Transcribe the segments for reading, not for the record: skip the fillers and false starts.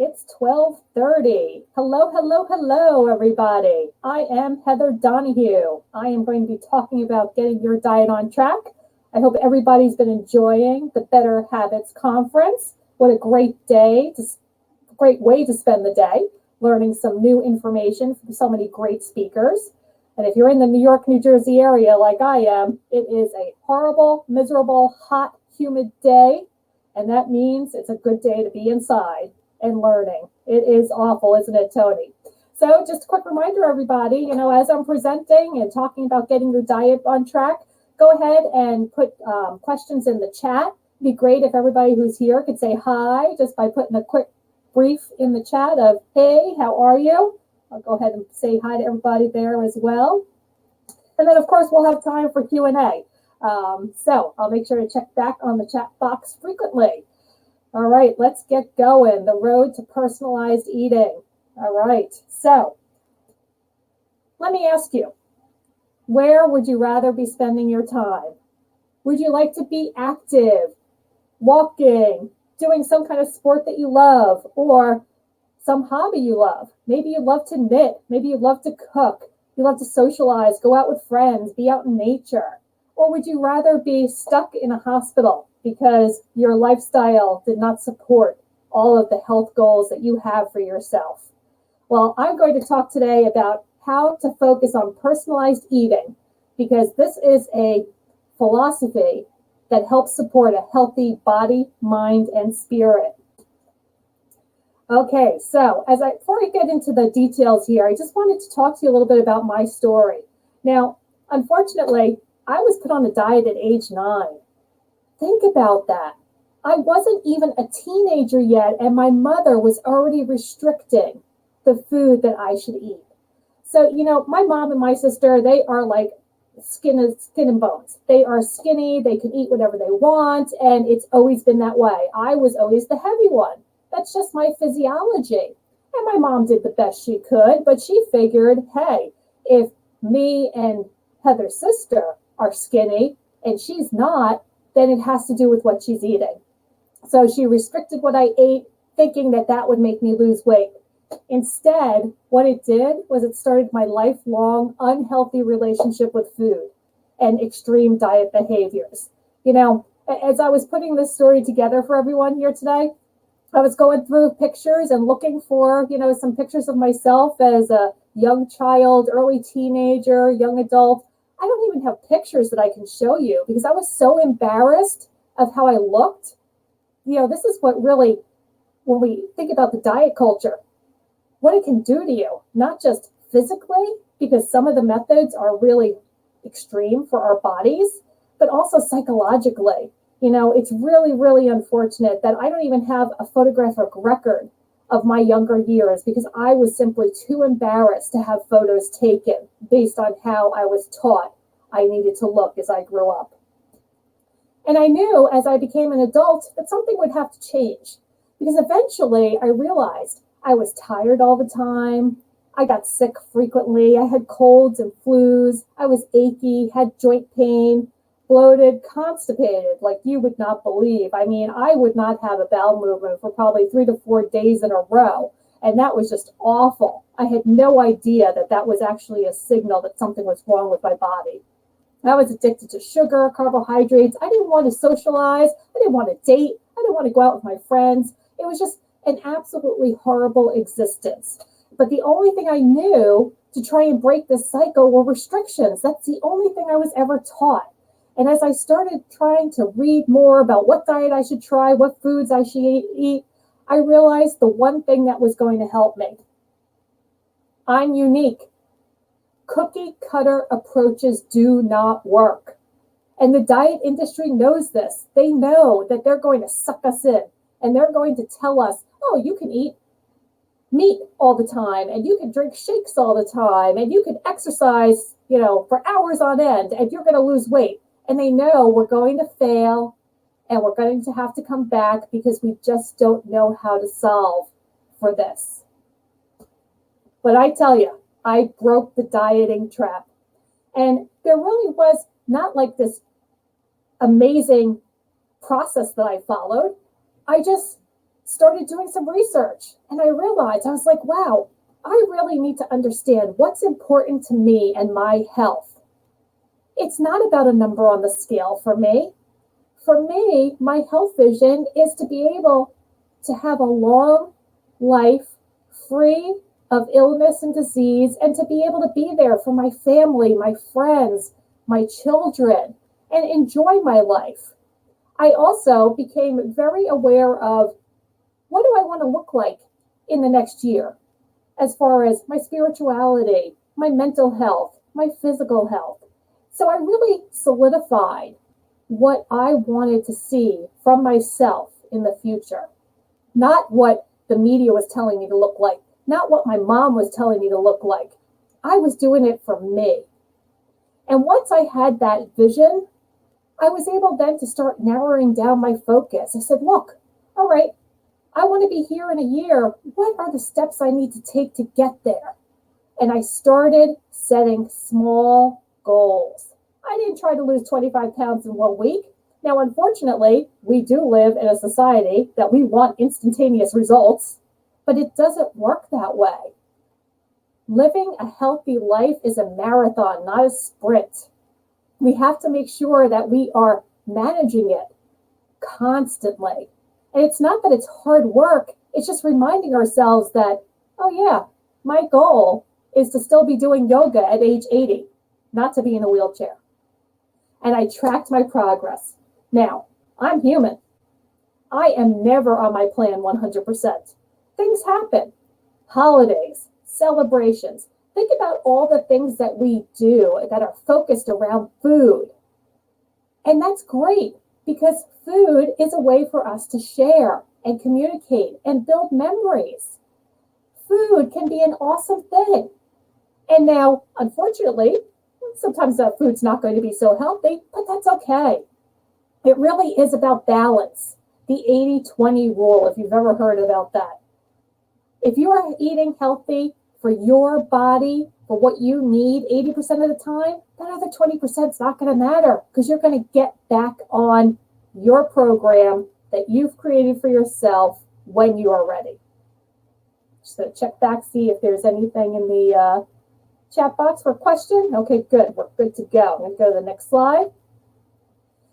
It's 12:30. Hello, hello, hello, everybody. I am Heather Donahue. I am going to be talking about getting your diet on track. I hope everybody's been enjoying the Better Habits Conference. What a great way to spend the day, learning some new information from so many great speakers. And if you're in the New York, New Jersey area like I am, it is a horrible, miserable, hot, humid day. And that means it's a good day to be inside and learning. It is awful, isn't it, Tony? So just a quick reminder, everybody, as I'm presenting and talking about getting your diet on track, go ahead and put questions in the chat. It'd be great if everybody who's here could say hi just by putting a quick brief in the chat of, hey, how are you? I'll go ahead and say hi to everybody there as well. And then, of course, we'll have time for Q&A. So I'll make sure to check back on the chat box frequently. All right, let's get going. The road to personalized eating. All right, so let me ask you, where would you rather be spending your time? Would you like to be active, walking, doing some kind of sport that you love, or some hobby you love? Maybe you love to knit. Maybe you love to cook. You love to socialize, go out with friends, be out in nature. Or would you rather be stuck in a hospital because your lifestyle did not support all of the health goals that you have for yourself? Well, I'm going to talk today about how to focus on personalized eating, because this is a philosophy that helps support a healthy body, mind, and spirit. Okay, so before I get into the details here, I just wanted to talk to you a little bit about my story. Now, unfortunately, I was put on a diet at age 9. Think about that. I wasn't even a teenager yet, and my mother was already restricting the food that I should eat. So, my mom and my sister, they are like skin and bones. They are skinny, they can eat whatever they want, and it's always been that way. I was always the heavy one. That's just my physiology. And my mom did the best she could, but she figured, hey, if me and Heather's sister are skinny and she's not, then it has to do with what she's eating. So she restricted what I ate, thinking that that would make me lose weight. Instead, what it did was it started my lifelong unhealthy relationship with food and extreme diet behaviors. As I was putting this story together for everyone here today, I was going through pictures and looking for, some pictures of myself as a young child, early teenager, young adult. I don't even have pictures that I can show you because I was so embarrassed of how I looked. This is what really, when we think about the diet culture, what it can do to you, not just physically, because some of the methods are really extreme for our bodies, but also psychologically. It's really, really unfortunate that I don't even have a photographic record of my younger years because I was simply too embarrassed to have photos taken based on how I was taught I needed to look as I grew up. And I knew as I became an adult that something would have to change, because eventually I realized I was tired all the time. I got sick frequently. I had colds and flus. I was achy, had joint pain, bloated, constipated, like you would not believe. I mean, I would not have a bowel movement for probably 3 to 4 days in a row. And that was just awful. I had no idea that that was actually a signal that something was wrong with my body. I was addicted to sugar, carbohydrates. I didn't want to socialize. I didn't want to date. I didn't want to go out with my friends. It was just an absolutely horrible existence. But the only thing I knew to try and break this cycle were restrictions. That's the only thing I was ever taught. And as I started trying to read more about what diet I should try, what foods I should eat, I realized the one thing that was going to help me. I'm unique. Cookie cutter approaches do not work. And the diet industry knows this. They know that they're going to suck us in, and they're going to tell us, oh, you can eat meat all the time, and you can drink shakes all the time, and you can exercise, for hours on end, and you're going to lose weight. And they know we're going to fail, and we're going to have to come back because we just don't know how to solve for this. But I tell you, I broke the dieting trap. And there really was not like this amazing process that I followed. I just started doing some research, and I realized, I was like, wow, I really need to understand what's important to me and my health. It's not about a number on the scale for me. For me, my health vision is to be able to have a long life free of illness and disease, and to be able to be there for my family, my friends, my children, and enjoy my life. I also became very aware of, what do I want to look like in the next year, as far as my spirituality, my mental health, my physical health. So I really solidified what I wanted to see from myself in the future. Not what the media was telling me to look like, not what my mom was telling me to look like. I was doing it for me. And once I had that vision, I was able then to start narrowing down my focus. I said, look, all right, I want to be here in a year. What are the steps I need to take to get there? And I started setting small goals. I didn't try to lose 25 pounds in 1 week. Now, unfortunately, we do live in a society that we want instantaneous results, but it doesn't work that way. Living a healthy life is a marathon, not a sprint. We have to make sure that we are managing it constantly. And it's not that it's hard work, it's just reminding ourselves that, oh yeah, my goal is to still be doing yoga at age 80, not to be in a wheelchair. And I tracked my progress. Now, I'm human. I am never on my plan 100%. Things happen. Holidays, celebrations. Think about all the things that we do that are focused around food. And that's great, because food is a way for us to share and communicate and build memories. Food can be an awesome thing. And now, unfortunately, sometimes that food's not going to be so healthy, but that's okay. It really is about balance. The 80-20 rule, if you've ever heard about that. If you are eating healthy for your body, for what you need 80% of the time, that other 20% is not going to matter, because you're going to get back on your program that you've created for yourself when you are ready. Just going to check back, see if there's anything in the chat box for a question. Okay, good. We're good to go. I'm going to go to the next slide.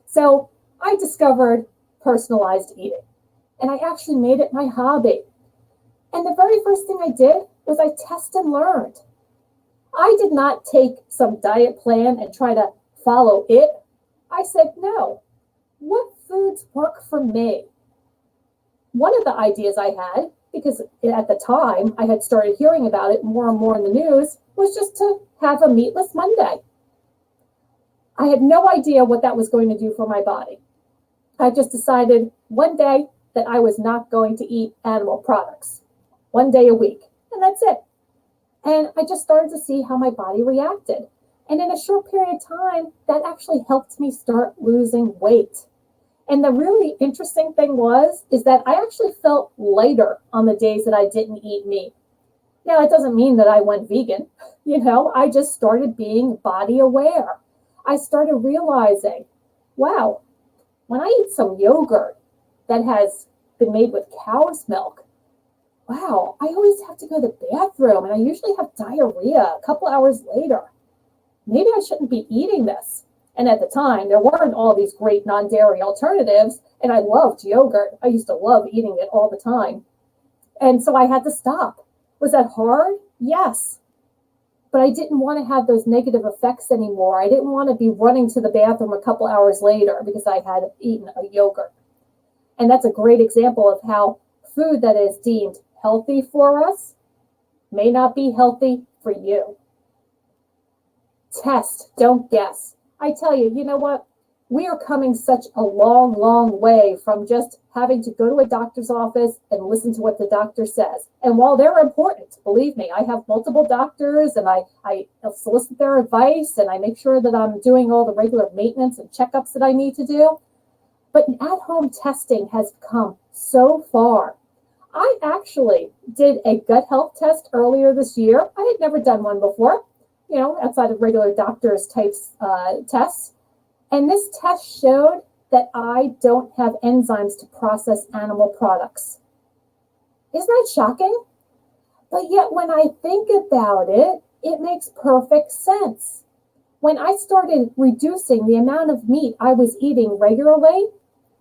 So I discovered personalized eating, and I actually made it my hobby. And the very first thing I did was I test and learned. I did not take some diet plan and try to follow it. I said, no, what foods work for me? One of the ideas I had, because at the time I had started hearing about it more and more in the news, was just to have a meatless Monday. I had no idea what that was going to do for my body. I just decided one day that I was not going to eat animal products, 1 day a week, and that's it. And I just started to see how my body reacted. And in a short period of time, that actually helped me start losing weight. And the really interesting thing is that I actually felt lighter on the days that I didn't eat meat. Now, it doesn't mean that I went vegan. I just started being body aware. I started realizing, wow, when I eat some yogurt that has been made with cow's milk, wow, I always have to go to the bathroom, and I usually have diarrhea a couple hours later. Maybe I shouldn't be eating this. And at the time, there weren't all these great non-dairy alternatives, and I loved yogurt. I used to love eating it all the time. And so I had to stop. Was that hard? Yes. But I didn't want to have those negative effects anymore. I didn't want to be running to the bathroom a couple hours later because I had eaten a yogurt. And that's a great example of how food that is deemed healthy for us may not be healthy for you. Test, don't guess. I tell you, you know what? We are coming such a long, long way from just having to go to a doctor's office and listen to what the doctor says. And while they're important, believe me, I have multiple doctors, and I solicit their advice, and I make sure that I'm doing all the regular maintenance and checkups that I need to do. But at-home testing has come so far. I actually did a gut health test earlier this year. I had never done one before, outside of regular doctor's types tests. And this test showed that I don't have enzymes to process animal products. Isn't that shocking? But yet when I think about it, it makes perfect sense. When I started reducing the amount of meat I was eating regularly,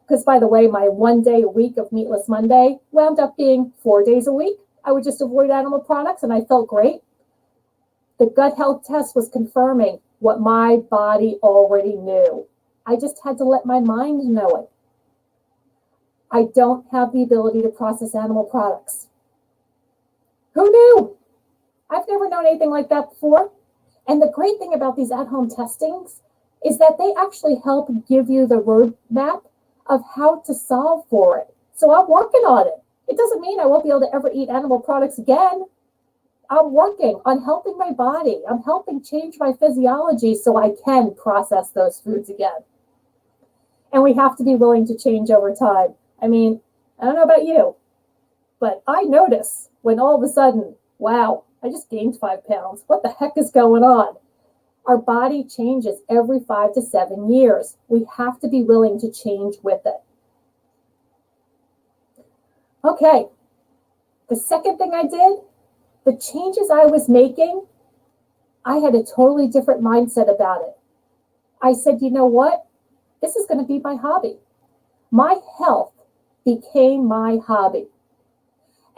because by the way, my 1 day a week of Meatless Monday wound up being 4 days a week. I would just avoid animal products and I felt great. The gut health test was confirming what my body already knew. I just had to let my mind know it. I don't have the ability to process animal products. Who knew? I've never known anything like that before. And the great thing about these at-home testings is that they actually help give you the roadmap of how to solve for it. So I'm working on it. It doesn't mean I won't be able to ever eat animal products again. I'm working on helping my body. I'm helping change my physiology so I can process those foods again. And we have to be willing to change over time. I mean, I don't know about you, but I notice when all of a sudden, wow, I just gained 5 pounds. What the heck is going on? Our body changes every 5 to 7 years. We have to be willing to change with it. Okay, the second thing I did, the changes I was making, I had a totally different mindset about it. I said, you know what? This is going to be my hobby. My health became my hobby.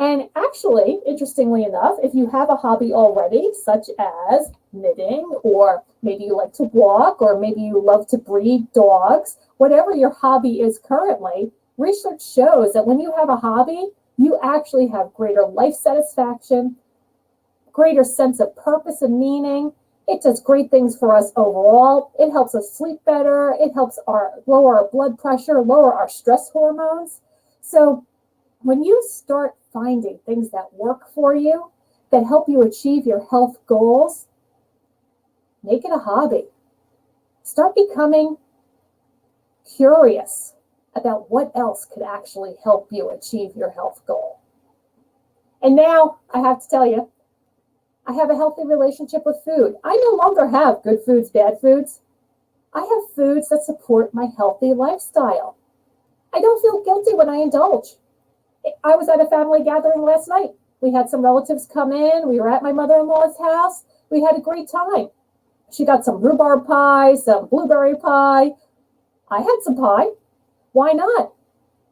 And actually, interestingly enough, if you have a hobby already, such as knitting, or maybe you like to walk, or maybe you love to breed dogs, whatever your hobby is currently, research shows that when you have a hobby, you actually have greater life satisfaction, greater sense of purpose and meaning. It does great things for us overall. It helps us sleep better. It helps lower our blood pressure, lower our stress hormones. So when you start finding things that work for you, that help you achieve your health goals, make it a hobby. Start becoming curious about what else could actually help you achieve your health goal. And now I have to tell you, I have a healthy relationship with food. I no longer have good foods, bad foods. I have foods that support my healthy lifestyle. I don't feel guilty when I indulge. I was at a family gathering last night. We had some relatives come in. We were at my mother-in-law's house. We had a great time. She got some rhubarb pie, some blueberry pie. I had some pie. Why not?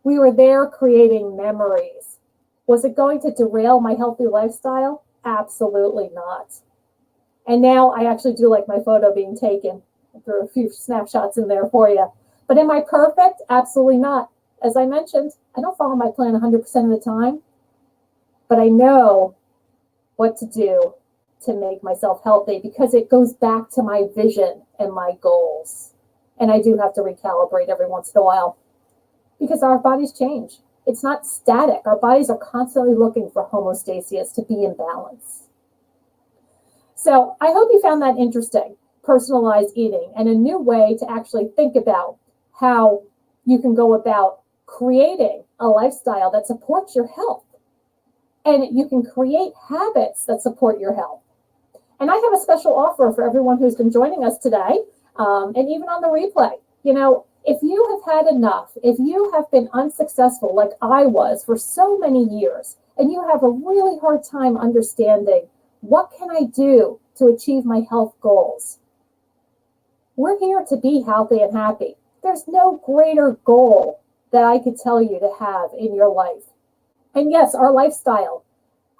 We were there creating memories. Was it going to derail my healthy lifestyle? Absolutely not. And now I actually do like my photo being taken. I threw a few snapshots in there for you. But am I perfect? Absolutely not. As I mentioned, I don't follow my plan 100% of the time, but I know what to do to make myself healthy because it goes back to my vision and my goals. And I do have to recalibrate every once in a while because our bodies change. It's not static. Our bodies are constantly looking for homeostasis to be in balance. So I hope you found that interesting, personalized eating, and a new way to actually think about how you can go about creating a lifestyle that supports your health. And you can create habits that support your health. And I have a special offer for everyone who's been joining us today, and even on the replay. You know, if you have had enough, if you have been unsuccessful like I was for so many years, and you have a really hard time understanding what can I do to achieve my health goals, we're here to be healthy and happy. There's no greater goal that I could tell you to have in your life. And yes, our lifestyle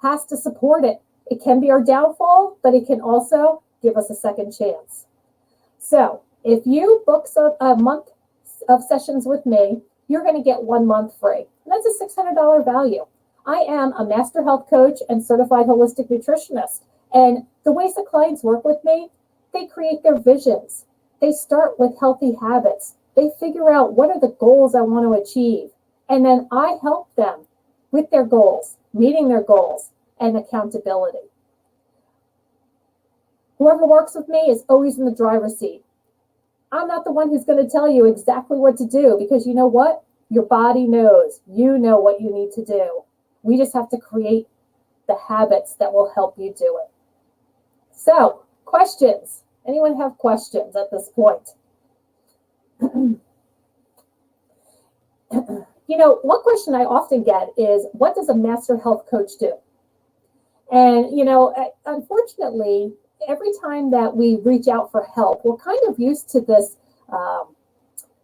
has to support it. It can be our downfall, but it can also give us a second chance. So if you book a month of sessions with me, you're going to get 1 month free. And that's a $600 value. I am a master health coach and certified holistic nutritionist. And the ways that clients work with me, they create their visions. They start with healthy habits. They figure out what are the goals I want to achieve. And then I help them with their goals, meeting their goals, and accountability. Whoever works with me is always in the driver's seat. I'm not the one who's going to tell you exactly what to do because you know what? Your body knows. You know what you need to do. We just have to create the habits that will help you do it. So, questions? Anyone have questions at this point? One question I often get is, what does a master health coach do? And, unfortunately, every time that we reach out for help, we're kind of used to this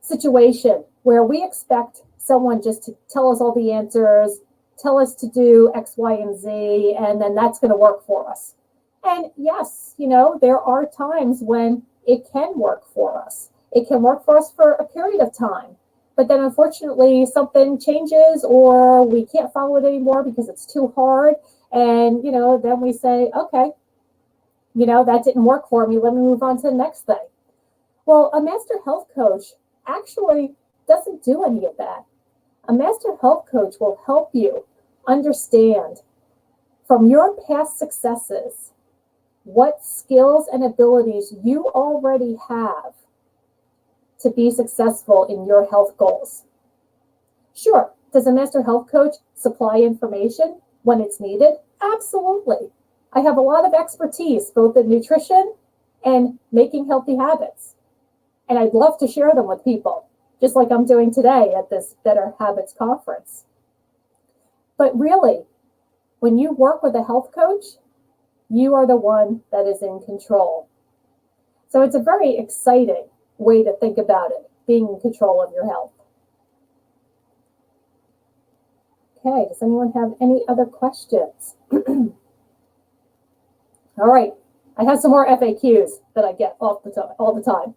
situation where we expect someone just to tell us all the answers, tell us to do X, Y, and Z, and then that's going to work for us. And yes, there are times when it can work for us. It can work for us for a period of time. But then unfortunately, something changes or we can't follow it anymore because it's too hard. And, then we say, okay, that didn't work for me. Let me move on to the next thing. Well, a master health coach actually doesn't do any of that. A master health coach will help you understand from your past successes what skills and abilities you already have to be successful in your health goals. Sure, does a master health coach supply information when it's needed? Absolutely. I have a lot of expertise both in nutrition and making healthy habits. And I'd love to share them with people, just like I'm doing today at this Better Habits conference. But really, when you work with a health coach, you are the one that is in control. So it's a very exciting way to think about it, being in control of your health. Okay, does anyone have any other questions? All right, I have some more FAQs that I get all the time.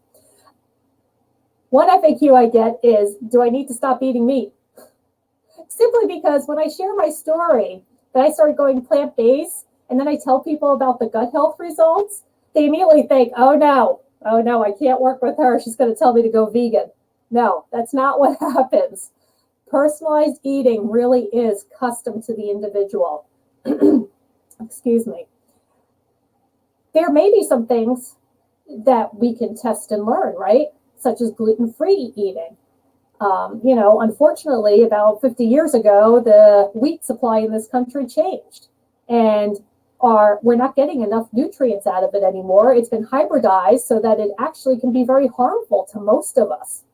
One FAQ I get is, do I need to stop eating meat? Simply because when I share my story that I started going plant-based, and then I tell people about the gut health results, they immediately think, oh no, I can't work with her. She's going to tell me to go vegan. No, that's not what happens. Personalized eating really is custom to the individual. Excuse me. There may be some things that we can test and learn, right? Such as gluten-free eating. Unfortunately, about 50 years ago, the wheat supply in this country changed. And we're not getting enough nutrients out of it anymore. It's been hybridized so that it actually can be very harmful to most of us.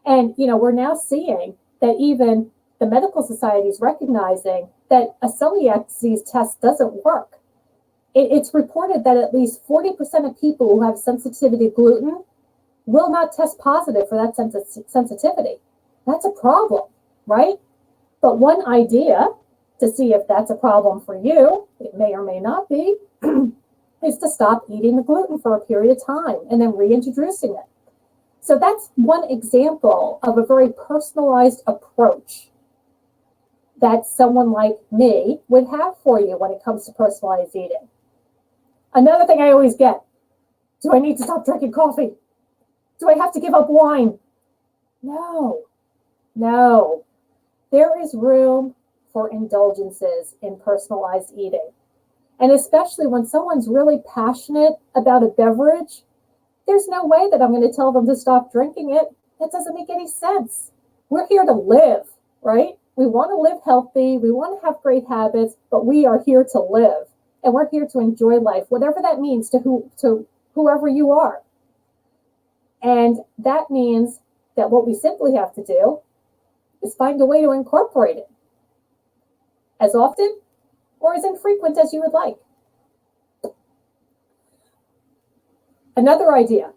And, we're now seeing that even the medical society is recognizing that a celiac disease test doesn't work. It's reported that at least 40% of people who have sensitivity to gluten will not test positive for that sensitivity. That's a problem, right? But one idea to see if that's a problem for you, it may or may not be, is to stop eating the gluten for a period of time and then reintroducing it. So that's one example of a very personalized approach that someone like me would have for you when it comes to personalized eating. Another thing I always get, do I need to stop drinking coffee? Do I have to give up wine? No. There is room for indulgences in personalized eating. And especially when someone's really passionate about a beverage, there's no way that I'm going to tell them to stop drinking it. That doesn't make any sense. We're here to live, right? We want to live healthy. We want to have great habits, but we are here to live. And we're here to enjoy life, whatever that means to whoever you are. And that means that what we simply have to do is find a way to incorporate it as often or as infrequent as you would like. Another idea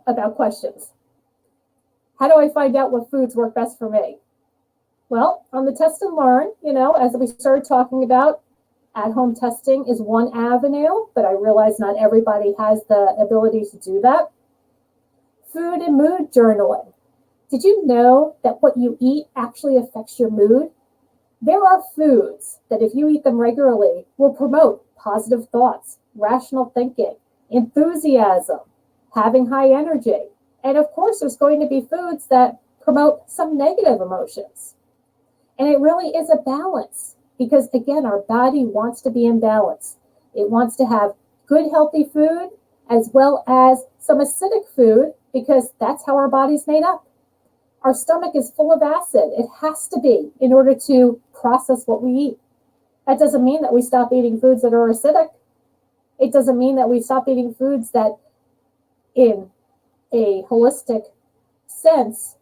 about questions. How do I find out what foods work best for me? Well, on the test and learn, as we started talking about, at-home testing is one avenue, but I realize not everybody has the ability to do that. Food and mood journaling. Did you know that what you eat actually affects your mood? There are foods that if you eat them regularly will promote positive thoughts, rational thinking, enthusiasm, having high energy. And of course, there's going to be foods that promote some negative emotions. And it really is a balance because, again, our body wants to be in balance. It wants to have good, healthy food as well as some acidic food because that's how our body's made up. Our stomach is full of acid. It has to be in order to process what we eat. That doesn't mean that we stop eating foods that are acidic. It doesn't mean that we stop eating foods that, in a holistic sense,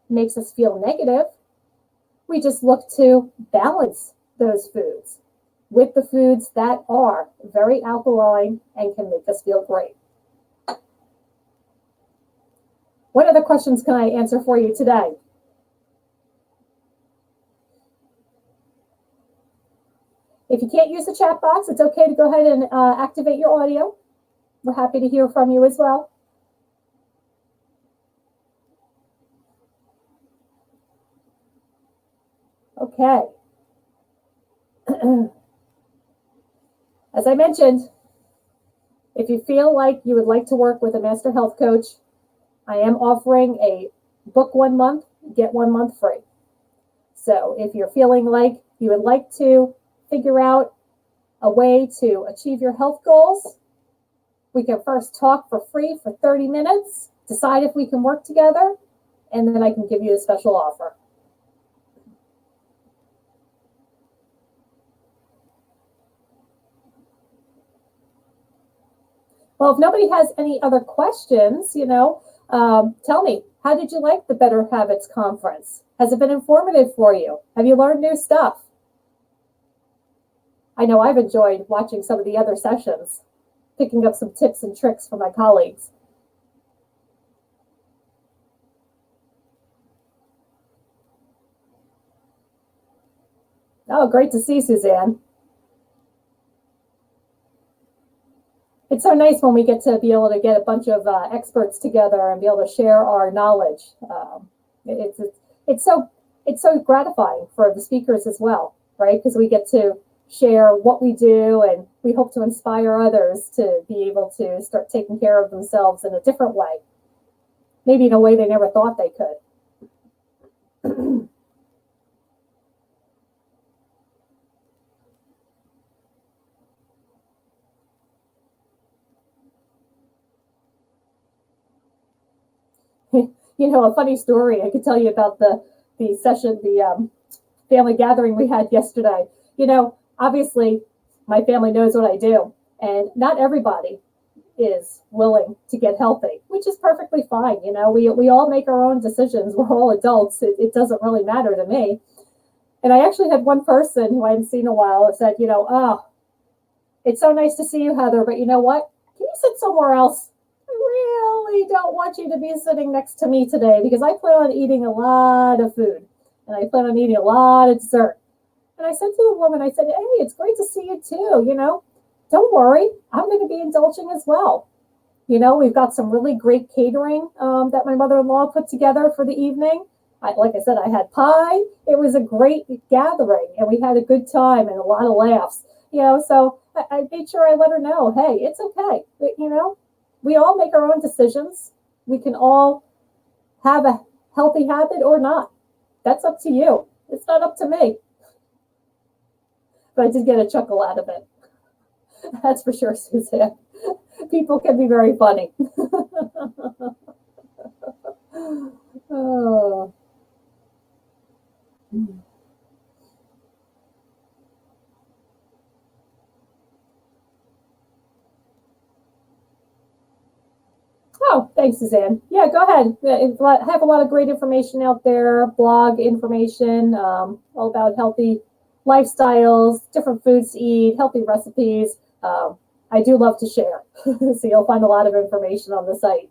makes us feel negative. We just look to balance those foods with the foods that are very alkaline and can make us feel great. What other questions can I answer for you today? If you can't use the chat box, it's okay to go ahead and activate your audio. We're happy to hear from you as well. Okay. As I mentioned, if you feel like you would like to work with a master health coach, I am offering a book 1 month, get 1 month free. So if you're feeling like you would like to figure out a way to achieve your health goals, we can first talk for free for 30 minutes, decide if we can work together, and then I can give you a special offer. Well, if nobody has any other questions, tell me, how did you like the Better Habits Conference? Has it been informative for you? Have you learned new stuff? I know I've enjoyed watching some of the other sessions, picking up some tips and tricks from my colleagues. Oh, great to see, Suzanne. It's so nice when we get to be able to get a bunch of experts together and be able to share our knowledge. It's so gratifying for the speakers as well, right? Because we get to share what we do, and we hope to inspire others to be able to start taking care of themselves in a different way, maybe in a way they never thought they could. A funny story I could tell you about the session, the family gathering we had yesterday. Obviously, my family knows what I do, and not everybody is willing to get healthy, which is perfectly fine. We all make our own decisions. We're all adults. It doesn't really matter to me. And I actually had one person who I hadn't seen in a while who said, oh, it's so nice to see you, Heather, but you know what? Can you sit somewhere else? I really don't want you to be sitting next to me today because I plan on eating a lot of food and I plan on eating a lot of dessert. And I said to the woman, I said, hey, it's great to see you too. Don't worry. I'm going to be indulging as well. We've got some really great catering that my mother-in-law put together for the evening. Like I said, I had pie. It was a great gathering and we had a good time and a lot of laughs. So I made sure I let her know, hey, it's okay. We all make our own decisions. We can all have a healthy habit or not. That's up to you. It's not up to me. But I did get a chuckle out of it. That's for sure, Suzanne. People can be very funny. Oh. Oh, thanks, Suzanne. Yeah, go ahead. I have a lot of great information out there, blog information, all about healthy lifestyles, different foods to eat, healthy recipes. I do love to share. So you'll find a lot of information on the site.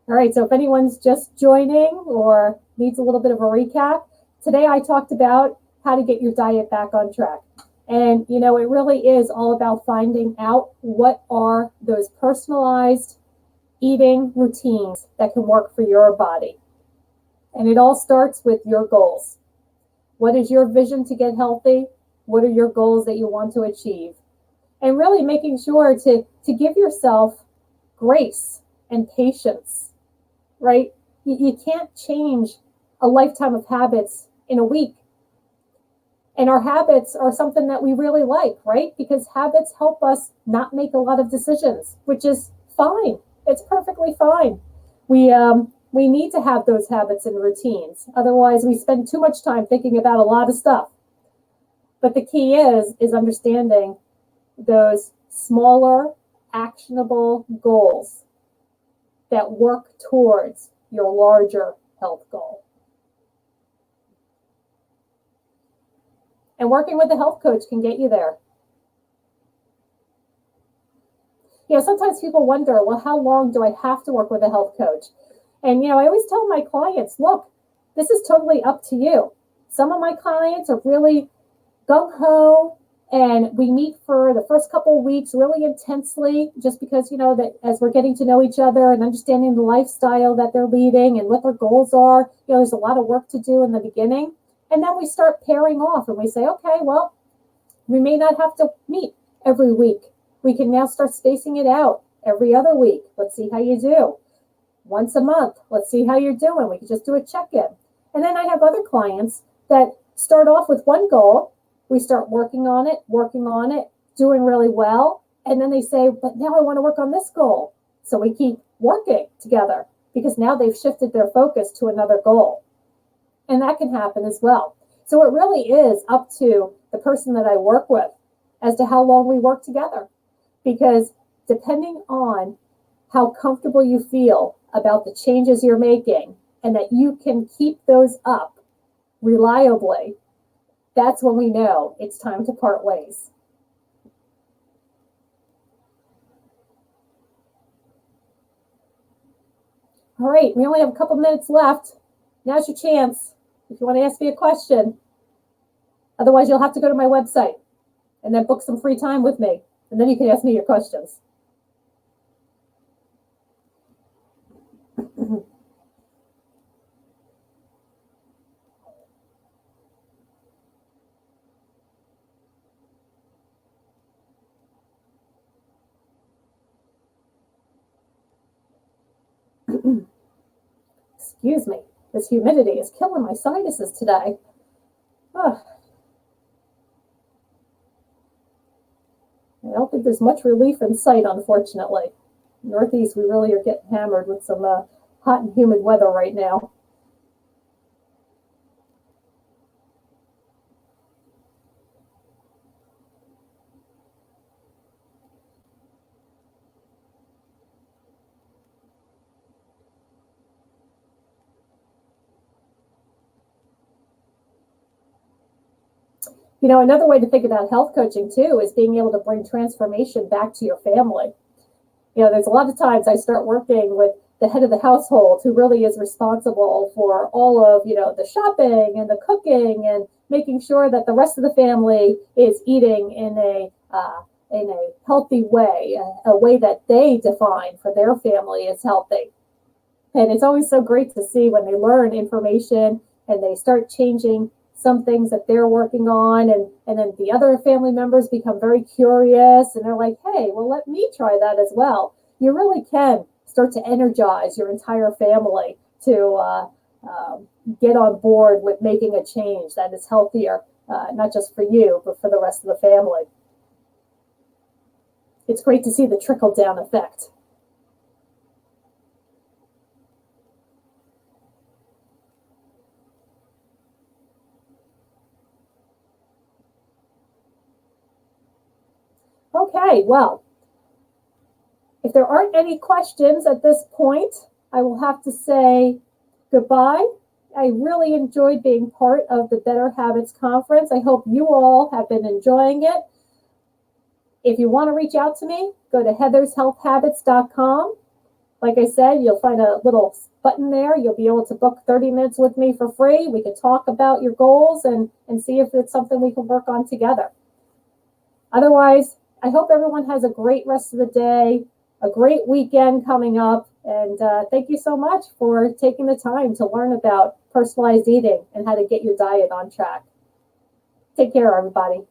All right, so if anyone's just joining or needs a little bit of a recap, today I talked about how to get your diet back on track. And, it really is all about finding out what are those personalized eating routines that can work for your body. And it all starts with your goals. What is your vision to get healthy? What are your goals that you want to achieve? And really making sure to give yourself grace and patience, right? You can't change a lifetime of habits in a week. And our habits are something that we really like, right? Because habits help us not make a lot of decisions, which is fine. It's perfectly fine. We need to have those habits and routines. Otherwise, we spend too much time thinking about a lot of stuff. But the key is understanding those smaller, actionable goals that work towards your larger health goal. And working with a health coach can get you there. You know, sometimes people wonder, well, how long do I have to work with a health coach? And, you know, I always tell my clients, look, this is totally up to you. Some of my clients are really gung-ho, and we meet for the first couple of weeks really intensely, just because, you know, that as we're getting to know each other and understanding the lifestyle that they're leading and what their goals are, you know, there's a lot of work to do in the beginning. And then we start pairing off and we say, okay, well, we may not have to meet every week. We can now start spacing it out every other week. Let's see how you do. Once a month, let's see how you're doing. We can just do a check-in. And then I have other clients that start off with one goal. We start working on it, doing really well. And then they say, but now I want to work on this goal. So we keep working together because now they've shifted their focus to another goal. And that can happen as well. So it really is up to the person that I work with as to how long we work together. Because depending on how comfortable you feel about the changes you're making and that you can keep those up reliably, that's when we know it's time to part ways. All right, we only have a couple minutes left. Now's your chance if you want to ask me a question. Otherwise, you'll have to go to my website and then book some free time with me. And then you can ask me your questions. Excuse me, this humidity is killing my sinuses today. I don't think there's much relief in sight, unfortunately. Northeast, we really are getting hammered with some hot and humid weather right now. You know, another way to think about health coaching too is being able to bring transformation back to your family. You know, there's a lot of times I start working with the head of the household who really is responsible for all of, you know, the shopping and the cooking and making sure that the rest of the family is eating in a healthy way, a way that they define for their family is healthy. And it's always so great to see when they learn information and they start changing some things that they're working on, and then the other family members become very curious and they're like, hey, well, let me try that as well. You really can start to energize your entire family to get on board with making a change that is healthier, not just for you, but for the rest of the family. It's great to see the trickle-down effect. Okay, well, if there aren't any questions at this point, I will have to say goodbye. I really enjoyed being part of the Better Habits Conference. I hope you all have been enjoying it. If you want to reach out to me, go to heathershealthhabits.com. Like I said, you'll find a little button there. You'll be able to book 30 minutes with me for free. We can talk about your goals and see if it's something we can work on together. Otherwise, I hope everyone has a great rest of the day, a great weekend coming up, and thank you so much for taking the time to learn about personalized eating and how to get your diet on track. Take care, everybody.